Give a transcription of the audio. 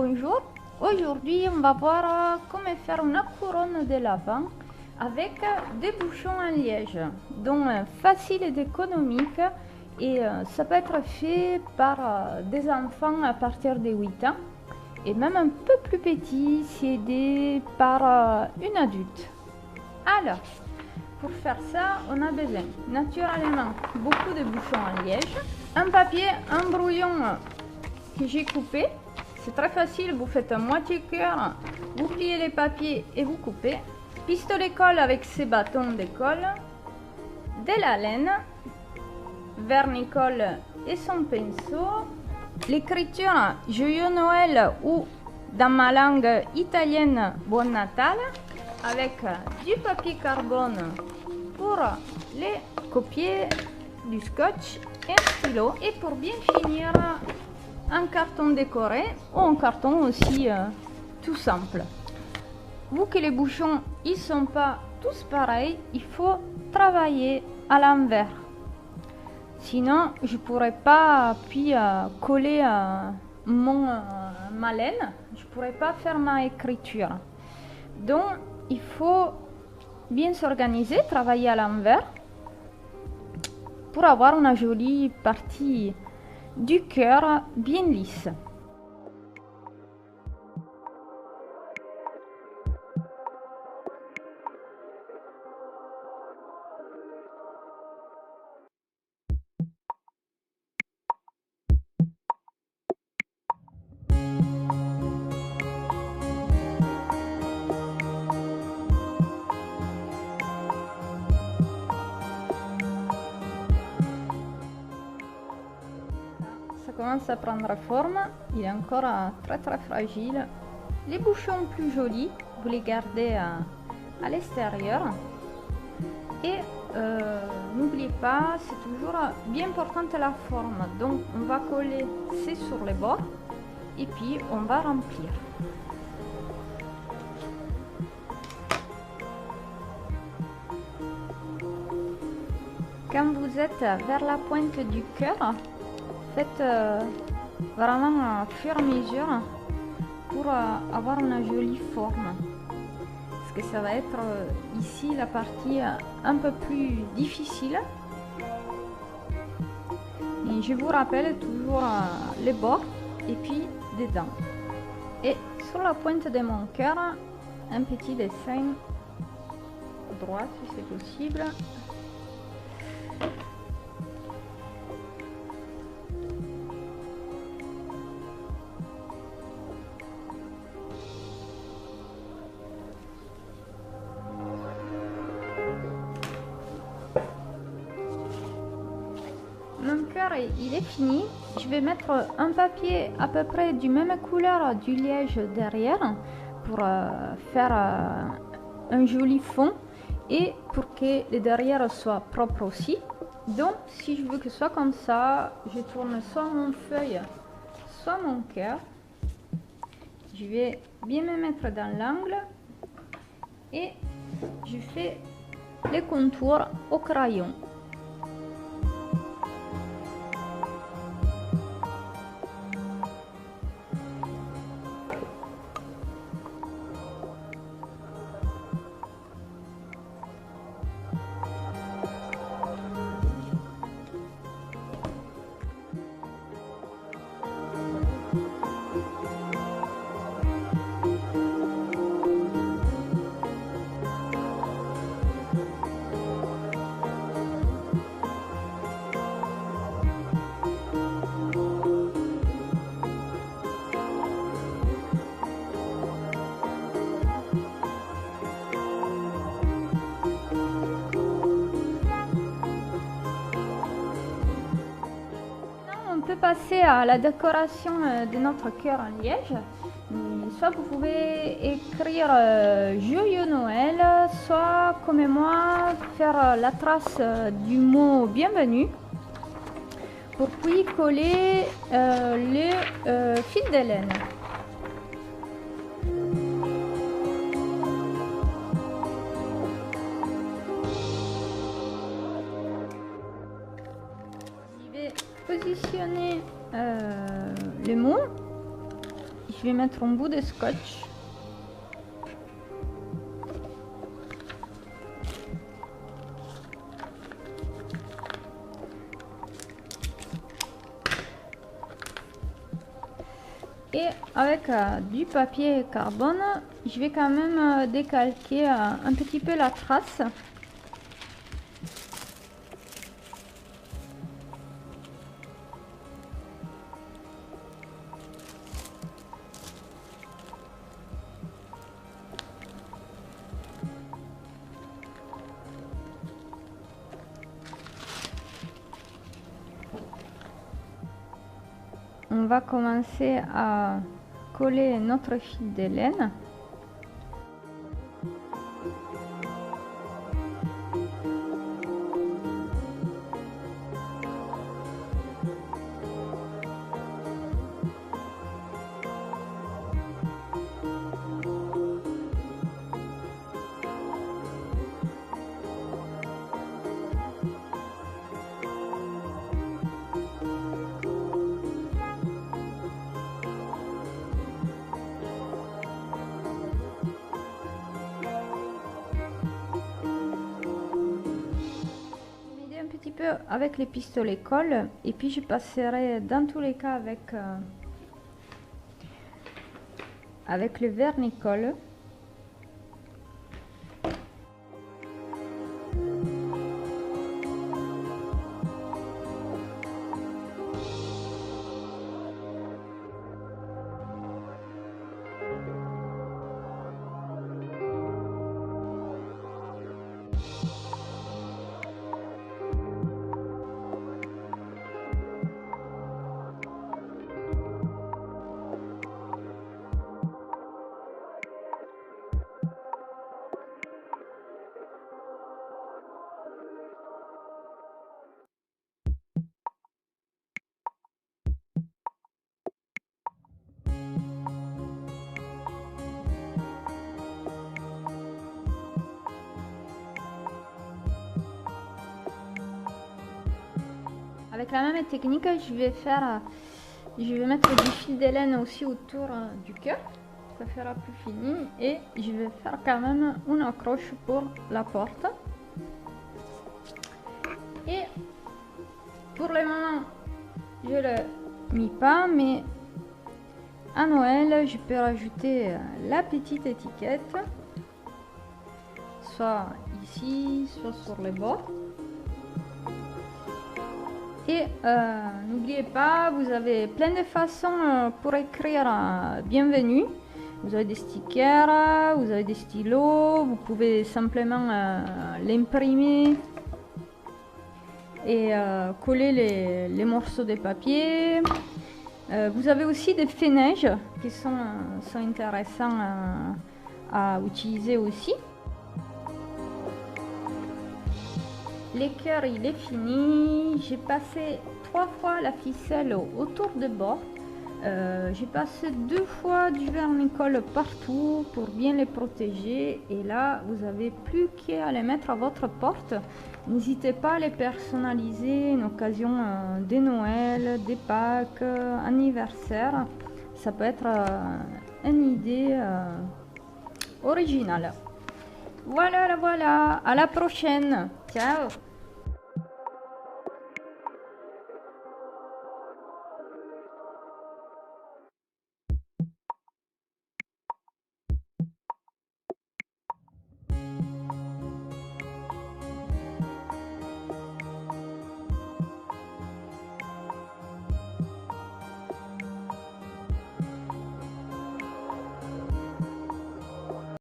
Bonjour, aujourd'hui on va voir comment faire une couronne de lapin avec des bouchons en liège, donc facile et économique, et ça peut être fait par des enfants à partir de 8 ans et même un peu plus petits si aidé par une adulte. Alors, pour faire ça, on a besoin naturellement beaucoup de bouchons en liège, un papier, un brouillon que j'ai coupé. C'est très facile, vous faites un moitié cœur, vous pliez les papiers et vous coupez. Pistolet colle avec ses bâtons de colle, de la laine, vernicole et son pinceau. L'écriture Joyeux Noël ou dans ma langue italienne Buon Natale avec du papier carbone pour les copier, du scotch et un stylo. Et pour bien finir, un carton décoré ou un carton aussi tout simple. Vu que les bouchons ils sont pas tous pareils, il faut travailler à l'envers. Sinon, je pourrais pas puis coller ma laine, je pourrais pas faire ma écriture. Donc, il faut bien s'organiser, travailler à l'envers pour avoir une jolie partie du cœur bien lisse. Ça commence à prendre forme, il est encore très fragile. Les bouchons plus jolis, vous les gardez à l'extérieur. Et n'oubliez pas, c'est toujours bien importante la forme. Donc on va coller c'est sur les bords et puis on va remplir. Quand vous êtes vers la pointe du cœur, faites vraiment au fur et à mesure pour avoir une jolie forme. Parce que ça va être ici la partie un peu plus difficile. Et je vous rappelle toujours les bords et puis dedans. Et sur la pointe de mon cœur, un petit dessin droit si c'est possible. Mon cœur il est fini. Je vais mettre un papier à peu près du même couleur du liège derrière pour faire un joli fond et pour que le derrière soit propre aussi. Donc si je veux que ce soit comme ça, je tourne soit mon feuille, soit mon cœur. Je vais bien me mettre dans l'angle et je fais les contours au crayon. On peut passer à la décoration de notre cœur en liège. Soit vous pouvez écrire Joyeux Noël, soit comme moi faire la trace du mot bienvenue pour puis coller le fil de laine. Je vais positionner le mot. je vais mettre un bout de scotch. Et avec du papier carbone, je vais quand même décalquer un petit peu la trace. On va commencer à coller notre fil de laine. Avec les pistolets colle et puis je passerai dans tous les cas avec le vernis-colle. Avec la même technique, je vais mettre du fil de laine aussi autour du cœur, ça fera plus fini, et je vais faire quand même une accroche pour la porte. Et pour le moment, je le mis pas, mais à Noël, je peux rajouter la petite étiquette, soit ici, soit sur les bords. Et n'oubliez pas, vous avez plein de façons pour écrire bienvenue. Vous avez des stickers, vous avez des stylos, vous pouvez simplement l'imprimer et coller les morceaux de papier. Vous avez aussi des feux-neige qui sont intéressants à utiliser aussi. L'équerre il est fini, j'ai passé 3 fois la ficelle autour des bords, j'ai passé 2 fois du vernis-colle partout pour bien les protéger, et là vous avez plus qu'à les mettre à votre porte. N'hésitez pas à les personnaliser en occasion de Noël, des Pâques, anniversaire, ça peut être une idée originale. Voilà, à la prochaine. Ciao.